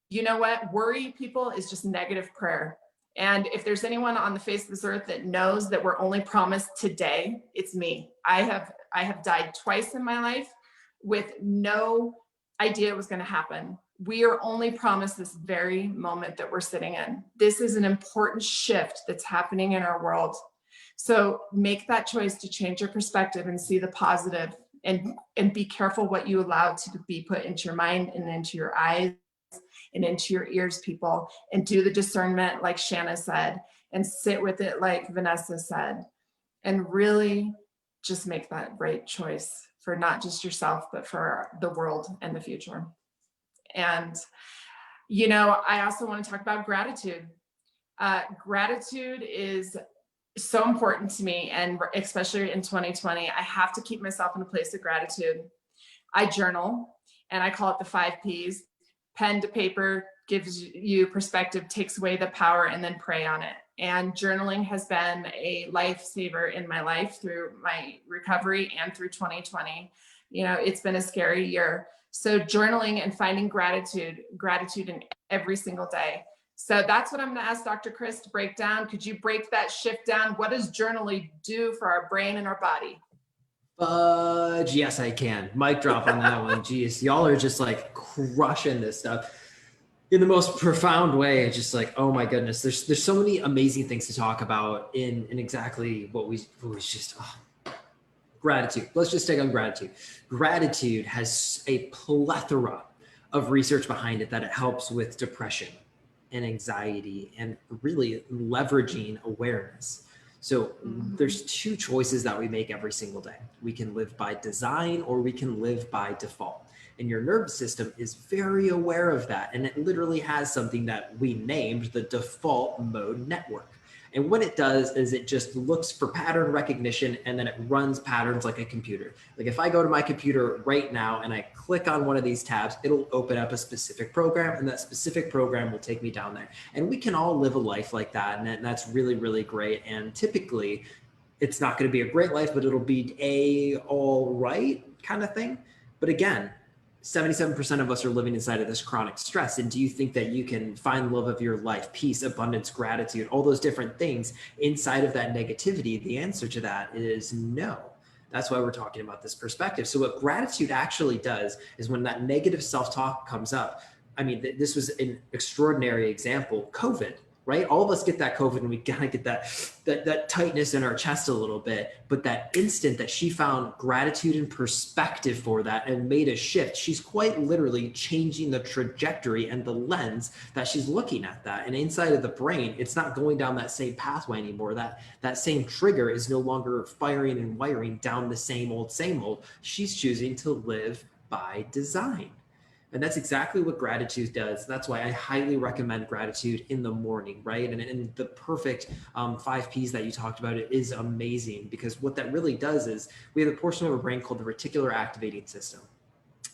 You know what? Worry, people, is just negative prayer. And if there's anyone on the face of this earth that knows that we're only promised today, it's me. I have died twice in my life with no idea it was going to happen. We are only promised this very moment that we're sitting in. This is an important shift that's happening in our world. So make that choice to change your perspective and see the positive, and be careful what you allow to be put into your mind and into your eyes and into your ears, people, and do the discernment like Shanna said, and sit with it like Vanessa said, and really just make that right choice for not just yourself, but for the world and the future. And, you know, I also want to talk about gratitude. Gratitude is so important to me, and especially in 2020, I have to keep myself in a place of gratitude. I journal, and I call it the 5 Ps. Pen to paper gives you perspective, takes away the power, and then pray on it. And journaling has been a lifesaver in my life through my recovery and through 2020. You know, it's been a scary year. So journaling and finding gratitude in every single day. So that's what I'm going to ask Dr. Chris to break down. Could you break that shift down? What does journaling do for our brain and our body? Fudge. Yes, I can. Mic drop on that one. Jeez, y'all are just like crushing this stuff in the most profound way. It's just like, oh my goodness, there's so many amazing things to talk about in exactly what we just, gratitude. Let's just take on gratitude. Gratitude has a plethora of research behind it that it helps with depression and anxiety and really leveraging awareness. So there's 2 choices that we make every single day. We can live by design or we can live by default. And your nervous system is very aware of that. And it literally has something that we named the default mode network. And what it does is it just looks for pattern recognition, and then it runs patterns like a computer. Like if I go to my computer right now and I click on one of these tabs, it'll open up a specific program, and that specific program will take me down there. And we can all live a life like that. And that's really, really great. And typically it's not going to be a great life, but it'll be a all right kind of thing. But again, 77% of us are living inside of this chronic stress. And do you think that you can find love of your life, peace, abundance, gratitude, all those different things inside of that negativity? The answer to that is no. That's why we're talking about this perspective. So what gratitude actually does is when that negative self-talk comes up, I mean, this was an extraordinary example, COVID, right? All of us get that COVID and we kind of get that tightness in our chest a little bit, but that instant that she found gratitude and perspective for that and made a shift, she's quite literally changing the trajectory and the lens that she's looking at that. And inside of the brain, it's not going down that same pathway anymore. That same trigger is no longer firing and wiring down the same old. She's choosing to live by design. And that's exactly what gratitude does. That's why I highly recommend gratitude in the morning, right? And the perfect 5 Ps that you talked about, it is amazing, because what that really does is we have a portion of our brain called the reticular activating system.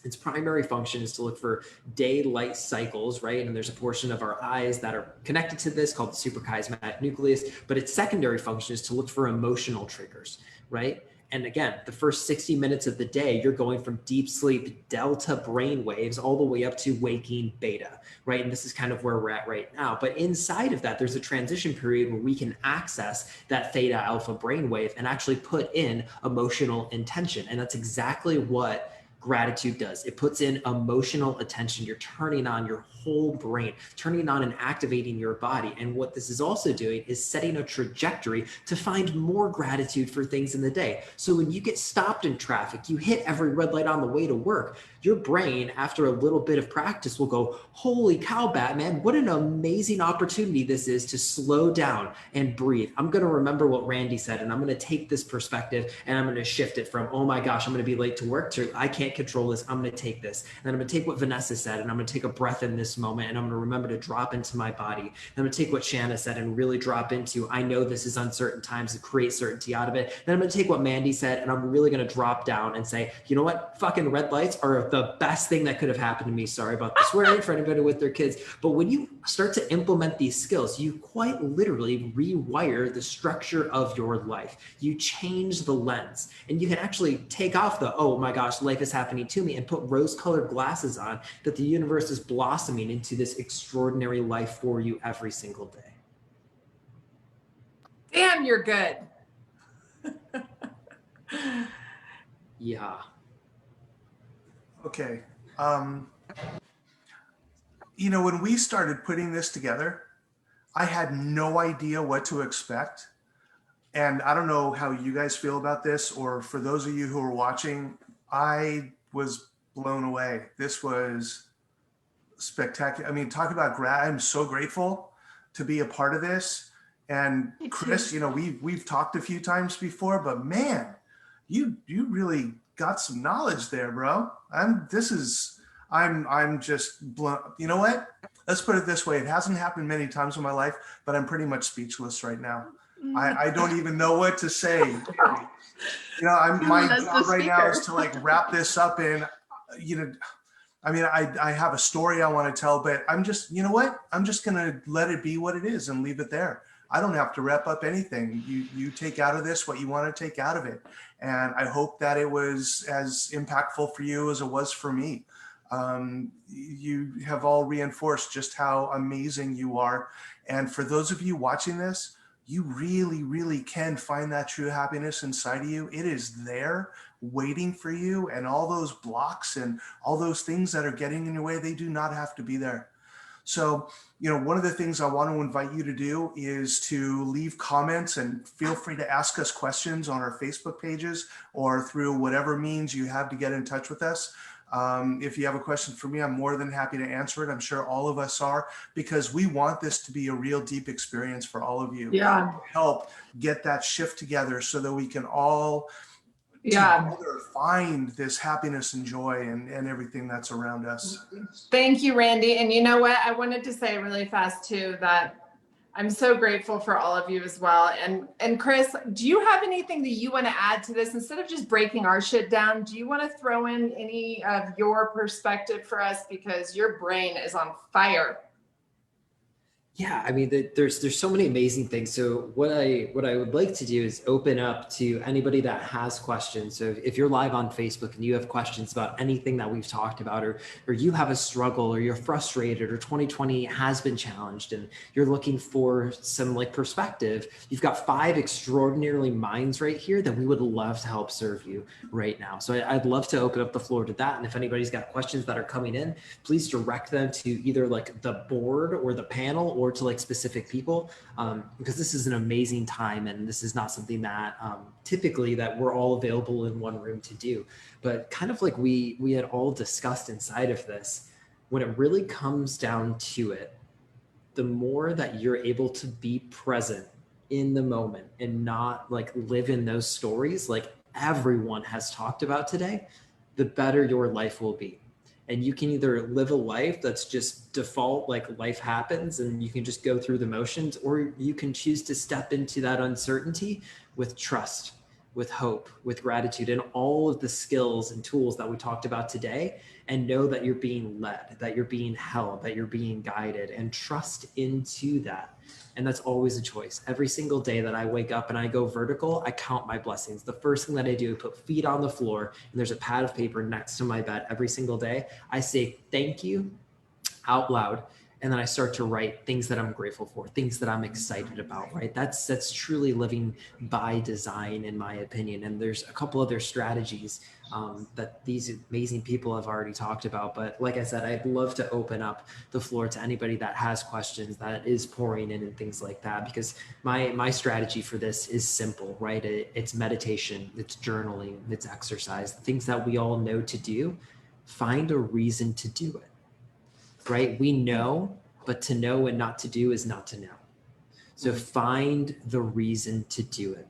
Its primary function is to look for daylight cycles, right? And there's a portion of our eyes that are connected to this called the suprachiasmatic nucleus, but its secondary function is to look for emotional triggers, right? And again, the first 60 minutes of the day, you're going from deep sleep, delta brain waves, all the way up to waking beta, right? And this is kind of where we're at right now. But inside of that, there's a transition period where we can access that theta alpha brainwave and actually put in emotional intention. And that's exactly what gratitude does. It puts in emotional attention. You're turning on your whole brain, turning on and activating your body. And what this is also doing is setting a trajectory to find more gratitude for things in the day. So when you get stopped in traffic, you hit every red light on the way to work, your brain, after a little bit of practice, will go, holy cow, Batman, what an amazing opportunity this is to slow down and breathe. I'm going to remember what Randy said, and I'm going to take this perspective and I'm going to shift it from, oh my gosh, I'm going to be late to work, to I can't control this. I'm going to take this. And then I'm going to take what Vanessa said, and I'm going to take a breath in this moment, and I'm going to remember to drop into my body. And I'm going to take what Shanna said and really drop into, I know this is uncertain times, to create certainty out of it. Then I'm going to take what Mandy said, and I'm really going to drop down and say, you know what? Fucking red lights are the best thing that could have happened to me. Sorry about the swearing for anybody with their kids. But when you start to implement these skills, you quite literally rewire the structure of your life. You change the lens, and you can actually take off the, oh my gosh, life is happening to me, and put rose-colored glasses on that the universe is blossoming into this extraordinary life for you every single day. Damn, you're good. Yeah. Okay. You know, when we started putting this together, I had no idea what to expect. And I don't know how you guys feel about this, or for those of you who are watching, I was blown away. This was spectacular. I mean, talk about I'm so grateful to be a part of this. And Chris, you know, we've talked a few times before, but man, you really got some knowledge there, bro. I'm just blown. You know what? Let's put it this way. It hasn't happened many times in my life, but I'm pretty much speechless right now. I don't even know what to say. You know, my job right now is to like wrap this up in, you know, I mean, I have a story I want to tell, but I'm just, you know what? I'm just going to let it be what it is and leave it there. I don't have to wrap up anything. You take out of this what you want to take out of it. And I hope that it was as impactful for you as it was for me. You have all reinforced just how amazing you are. And for those of you watching this, you really, really can find that true happiness inside of you. It is there waiting for you, and all those blocks and all those things that are getting in your way, they do not have to be there. So, you know, one of the things I want to invite you to do is to leave comments, and feel free to ask us questions on our Facebook pages or through whatever means you have to get in touch with us. If you have a question for me, I'm more than happy to answer it. I'm sure all of us are, because we want this to be a real deep experience for all of you. Yeah. Help get that shift together so that we can all together find this happiness and joy and everything that's around us. Thank you, Randy. And you know what? I wanted to say really fast too that I'm so grateful for all of you as well. And Chris, do you have anything that you want to add to this? Instead of just breaking our shit down, do you want to throw in any of your perspective for us? Because your brain is on fire. Yeah, I mean, there's so many amazing things. So what I would like to do is open up to anybody that has questions. So if you're live on Facebook and you have questions about anything that we've talked about, or you have a struggle, or you're frustrated, or 2020 has been challenged and you're looking for some like perspective, you've got 5 extraordinarily minds right here that we would love to help serve you right now. So I'd love to open up the floor to that. And if anybody's got questions that are coming in, please direct them to either like the board or the panel, or to like specific people, because this is an amazing time, and this is not something that typically that we're all available in one room to do. But kind of like we had all discussed inside of this, when it really comes down to it, the more that you're able to be present in the moment and not like live in those stories like everyone has talked about today, the better your life will be. And you can either live a life that's just default, like life happens and you can just go through the motions, or you can choose to step into that uncertainty with trust, with hope, with gratitude, and all of the skills and tools that we talked about today, and know that you're being led, that you're being held, that you're being guided, and trust into that. And that's always a choice. Every single day that I wake up and I go vertical, I count my blessings. The first thing that I do is put feet on the floor, and there's a pad of paper next to my bed every single day. I say thank you out loud. And then I start to write things that I'm grateful for, things that I'm excited about, right? That's truly living by design, in my opinion. And there's a couple other strategies that these amazing people have already talked about. But like I said, I'd love to open up the floor to anybody that has questions, that is pouring in and things like that, because my strategy for this is simple, right? It's meditation, it's journaling, it's exercise, things that we all know to do. Find a reason to do it. Right? We know, but to know and not to do is not to know. So find the reason to do it,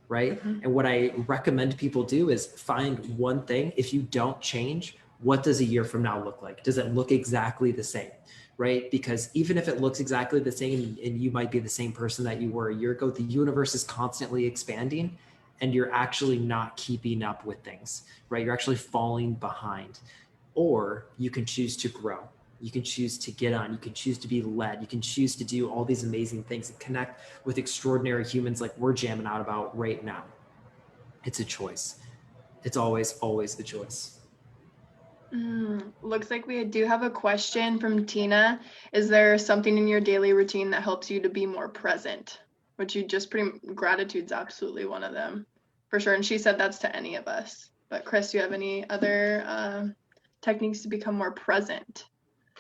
right? And what I recommend people do is find one thing. If you don't change, what does a year from now look like? Does it look exactly the same, right? Because even if it looks exactly the same and you might be the same person that you were a year ago, the universe is constantly expanding and you're actually not keeping up with things, right? You're actually falling behind. Or you can choose to grow. You can choose to get on, you can choose to be led, you can choose to do all these amazing things and connect with extraordinary humans like we're jamming out about right now. It's a choice. It's always, always a choice. Looks like we do have a question from Tina. Is there something in your daily routine that helps you to be more present? Which you just gratitude's absolutely one of them, for sure. And she said that's to any of us. But Chris, do you have any other techniques to become more present?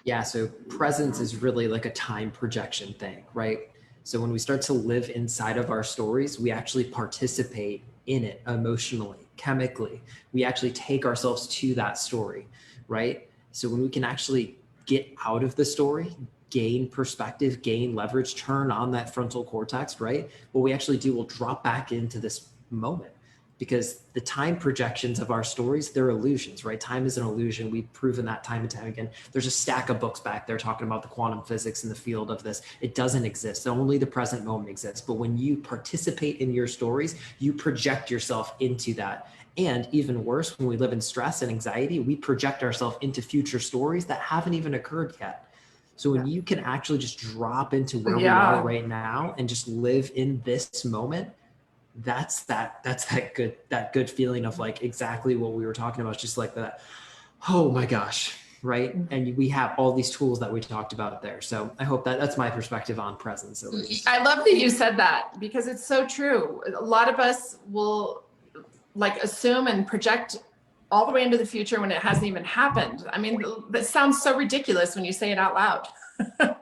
Yeah, so presence is really like a time projection thing, right? So when we start to live inside of our stories, we actually participate in it emotionally, chemically. We actually take ourselves to that story, right? So when we can actually get out of the story, gain perspective, gain leverage, turn on that frontal cortex, right? What we actually do, we'll drop back into this moment. Because the time projections of our stories, they're illusions, right? Time is an illusion. We've proven that time and time again. There's a stack of books back there talking about the quantum physics in the field of this. It doesn't exist. Only the present moment exists. But when you participate in your stories, you project yourself into that. And even worse, when we live in stress and anxiety, we project ourselves into future stories that haven't even occurred yet. So when you can actually just drop into where we are right now and just live in this moment, that's that good feeling of like exactly what we were talking about, just like that, oh my gosh, right? And we have all these tools that we talked about there. So I hope that's my perspective on presence, at least. I love that you said that, because it's so true. A lot of us will like assume and project all the way into the future when it hasn't even happened. I mean, that sounds so ridiculous when you say it out loud.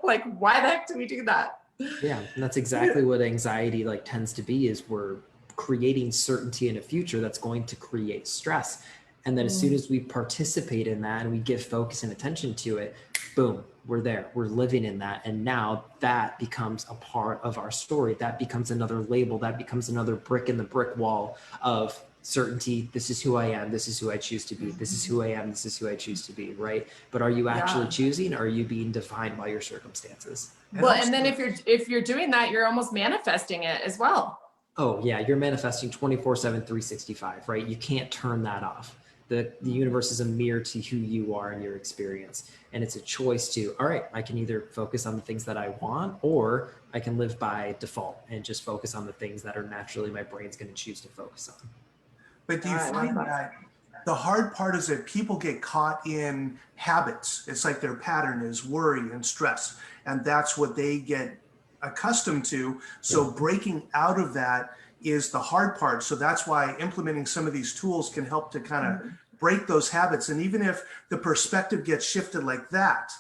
Like, why the heck do we do that? Yeah, and that's exactly what anxiety like tends to be, is we're creating certainty in a future that's going to create stress. And then as soon as we participate in that and we give focus and attention to it, boom, we're there, we're living in that. And now that becomes a part of our story. That becomes another label, that becomes another brick in the brick wall of certainty. This is who I am. This is who I choose to be. This is who I am. This is who I choose to be. Right. But are you actually choosing, or are you being defined by your circumstances? Well, and then if you're doing that, you're almost manifesting it as well. Oh yeah. You're manifesting 24/7, 365, right? You can't turn that off. The universe is a mirror to who you are and your experience. And it's a choice to, all right, I can either focus on the things that I want, or I can live by default and just focus on the things that are naturally my brain's going to choose to focus on. But do you find that the hard part is that people get caught in habits? It's like their pattern is worry and stress, and that's what they get accustomed to. So breaking out of that is the hard part. So that's why implementing some of these tools can help to kind of break those habits. And even if the perspective gets shifted like that,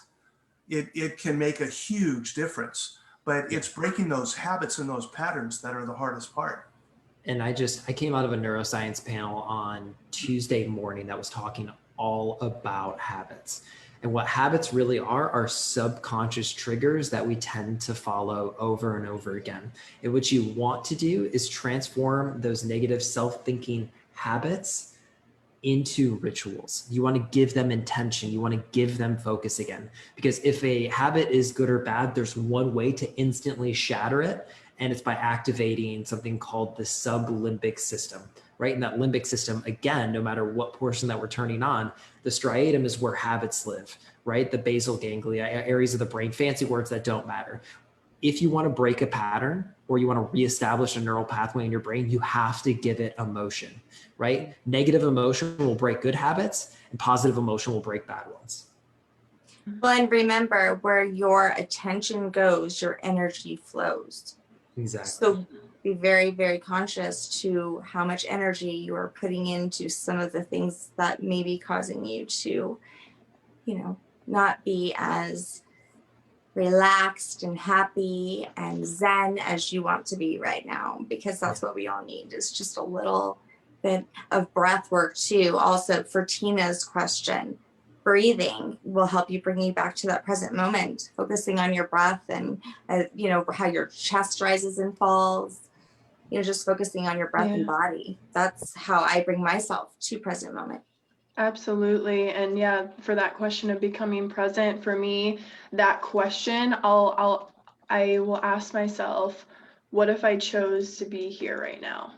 it can make a huge difference. But it's breaking those habits and those patterns that are the hardest part. And I came out of a neuroscience panel on Tuesday morning that was talking all about habits. And what habits really are subconscious triggers that we tend to follow over and over again. And what you want to do is transform those negative self-thinking habits into rituals. You want to give them intention. You want to give them focus again. Because if a habit is good or bad, there's one way to instantly shatter it. And it's by activating something called the sublimbic system, right? And that limbic system, again, no matter what portion that we're turning on, the striatum is where habits live, right? The basal ganglia, areas of the brain, fancy words that don't matter. If you want to break a pattern or you want to reestablish a neural pathway in your brain, you have to give it emotion, right? Negative emotion will break good habits and positive emotion will break bad ones. Well, and remember, where your attention goes, your energy flows. Exactly. So be very, very conscious to how much energy you are putting into some of the things that may be causing you to, you know, not be as relaxed and happy and zen as you want to be right now, because that's what we all need, is just a little bit of breath work too. Also, for Tina's question, breathing will help you bring you back to that present moment, focusing on your breath and you know, how your chest rises and falls, you know, just focusing on your breath and body. That's how I bring myself to present moment. Absolutely. And yeah, for that question of becoming present, for me, that question, I will ask myself, what if I chose to be here right now?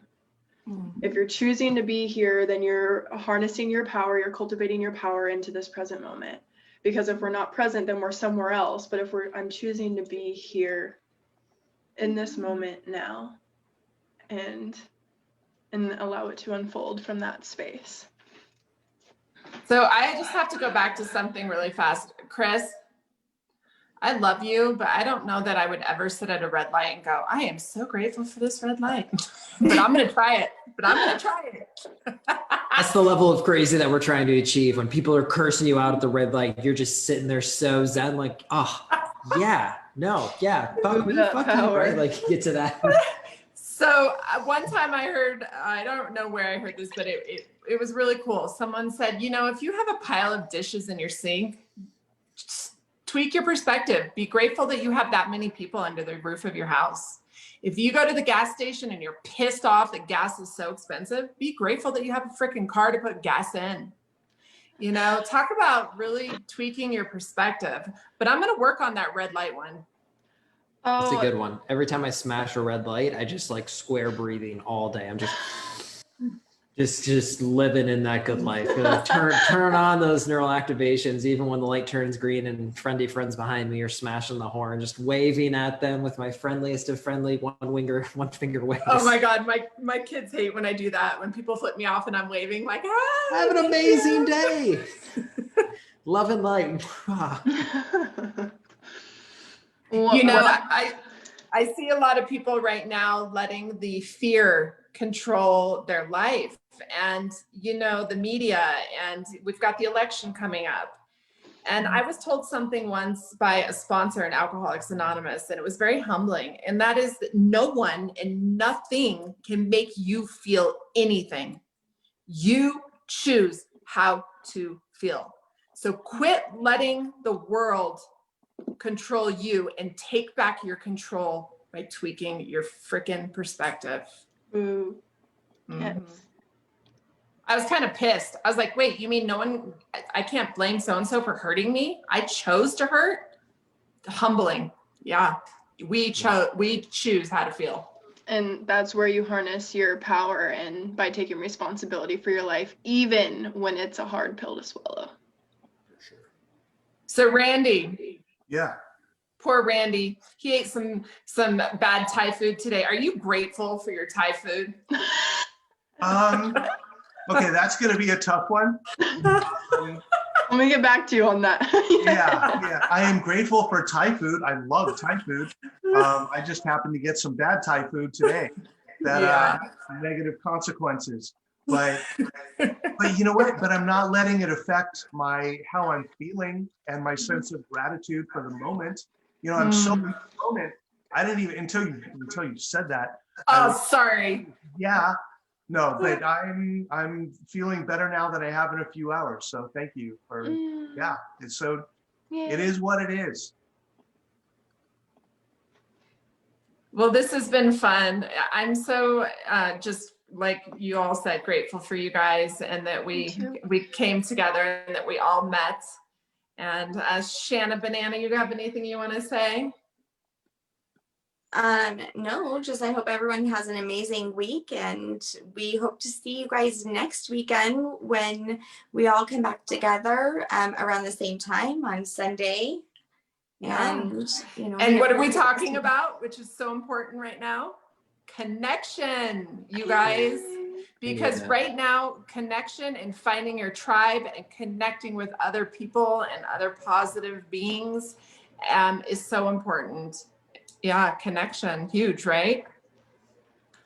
If you're choosing to be here, then you're harnessing your power, you're cultivating your power into this present moment. Because if we're not present, then we're somewhere else. But if I'm choosing to be here in this moment now and allow it to unfold from that space. So I just have to go back to something really fast. Chris, I love you, but I don't know that I would ever sit at a red light and go, I am so grateful for this red light, but I'm going to try it. That's the level of crazy that we're trying to achieve. When people are cursing you out at the red light, you're just sitting there so zen, like, oh, yeah, no, yeah, fuck me, fuck you, right? Like, get to that. So one time I heard, I don't know where I heard this, but it was really cool. Someone said, you know, if you have a pile of dishes in your sink, just tweak your perspective. Be grateful that you have that many people under the roof of your house. If you go to the gas station and you're pissed off that gas is so expensive, be grateful that you have a freaking car to put gas in. You know, talk about really tweaking your perspective. But I'm going to work on that red light one. That's a good one. Every time I smash a red light, I just like square breathing all day. I'm just living in that good life. Turn on those neural activations, even when the light turns green and friendly friends behind me are smashing the horn, just waving at them with my friendliest of friendly one finger waves. Oh my God, my kids hate when I do that. When people flip me off and I'm waving, like, ah, have an amazing day. Love and light. You know, I see a lot of people right now letting the fear control their life, and, you know, the media, and we've got the election coming up. And I was told something once by a sponsor in Alcoholics Anonymous, and it was very humbling. And that is that no one and nothing can make you feel anything. You choose how to feel. So quit letting the world control you and take back your control by tweaking your freaking perspective. Ooh. Yes. I was kind of pissed. I was like, wait, you mean no one, I can't blame so-and-so for hurting me? I chose to hurt? Humbling. Yeah. We choose how to feel. And that's where you harness your power, and by taking responsibility for your life, even when it's a hard pill to swallow. So Randy. Yeah. Poor Randy. He ate some bad Thai food today. Are you grateful for your Thai food? Okay, that's going to be a tough one. Let me get back to you on that. Yeah. I am grateful for Thai food. I love Thai food. I just happened to get some bad Thai food today that negative consequences. But you know what? But I'm not letting it affect how I'm feeling and my sense of gratitude for the moment. You know, I'm so in the moment. I didn't even until you said that. Oh, sorry. Yeah. No, but I'm feeling better now than I have in a few hours. So thank you for it is what it is. Well, this has been fun. I'm so just like you all said, grateful for you guys, and that we came together and that we all met. And Shanna Banana, you have anything you want to say? No, just I hope everyone has an amazing week, and we hope to see you guys next weekend when we all come back together around the same time on Sunday. And you know, and what are we talking about, which is so important right now? Connection, you guys. because right now, connection and finding your tribe and connecting with other people and other positive beings is so important. Yeah, connection, huge, right?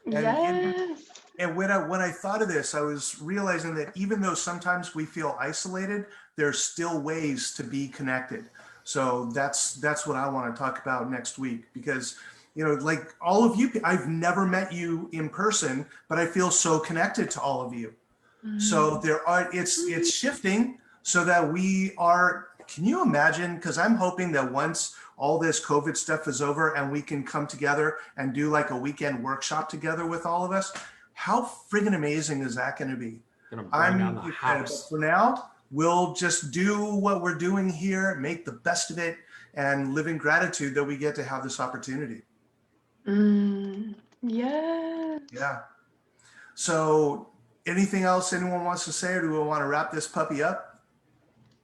Yes. And when I thought of this, I was realizing that even though sometimes we feel isolated, there's still ways to be connected. So that's what I want to talk about next week, because like all of you, I've never met you in person, but I feel so connected to all of you. So it's shifting so that we are. Can you imagine? Because I'm hoping that once all this COVID stuff is over and we can come together and do like a weekend workshop together with all of us, how friggin' amazing is that going to be? Gonna burn down the But house. for now, we'll just do what we're doing here, make the best of it, and live in gratitude that we get to have this opportunity. Yes. Yeah. So anything else anyone wants to say, or do we want to wrap this puppy up?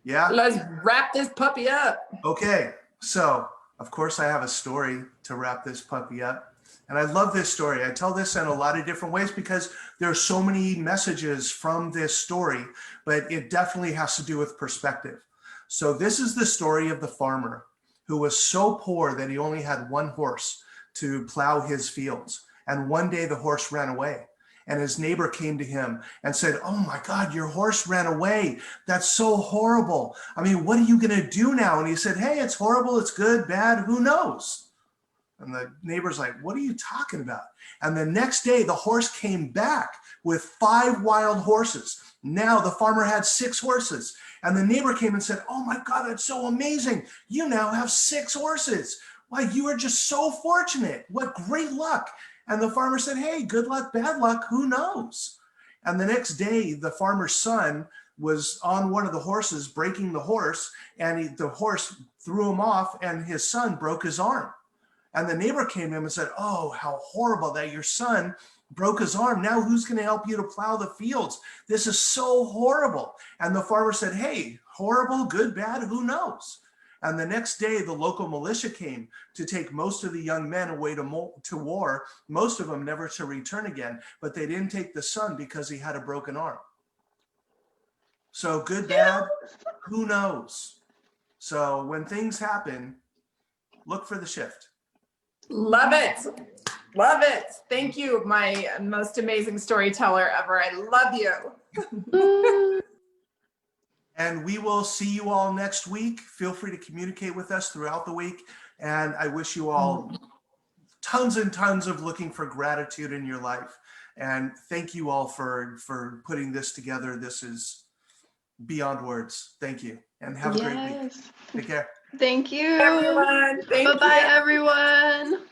Yeah. Let's wrap this puppy up. Okay. So of course I have a story to wrap this puppy up. And I love this story. I tell this in a lot of different ways because there are so many messages from this story, but it definitely has to do with perspective. So this is the story of the farmer who was so poor that he only had one horse to plow his fields. And one day the horse ran away. And his neighbor came to him and said, "Oh my God, your horse ran away. That's so horrible. I mean, what are you going to do now?" And he said, "Hey, it's horrible. It's good, bad. Who knows?" And the neighbor's like, "What are you talking about?" And the next day, the horse came back with 5 wild horses. Now the farmer had 6 horses. And the neighbor came and said, "Oh my God, that's so amazing. You now have 6 horses. Why, you are just so fortunate. What great luck." And the farmer said, "Hey, good luck, bad luck, who knows?" And the next day, the farmer's son was on one of the horses, breaking the horse, and the horse threw him off, and his son broke his arm. And the neighbor came to him and said, "Oh, how horrible that your son broke his arm. Now who's going to help you to plow the fields? This is so horrible." And the farmer said, "Hey, horrible, good, bad, who knows?" And the next day, the local militia came to take most of the young men away to war, most of them never to return again, but they didn't take the son because he had a broken arm. So good, bad, who knows? So when things happen, look for the shift. Love it. Love it. Thank you, my most amazing storyteller ever. I love you. And we will see you all next week. Feel free to communicate with us throughout the week. And I wish you all tons and tons of looking for gratitude in your life. And thank you all for putting this together. This is beyond words. Thank you. And have a great week. Take care. Thank you. Everyone. Thank Bye-bye, you. everyone.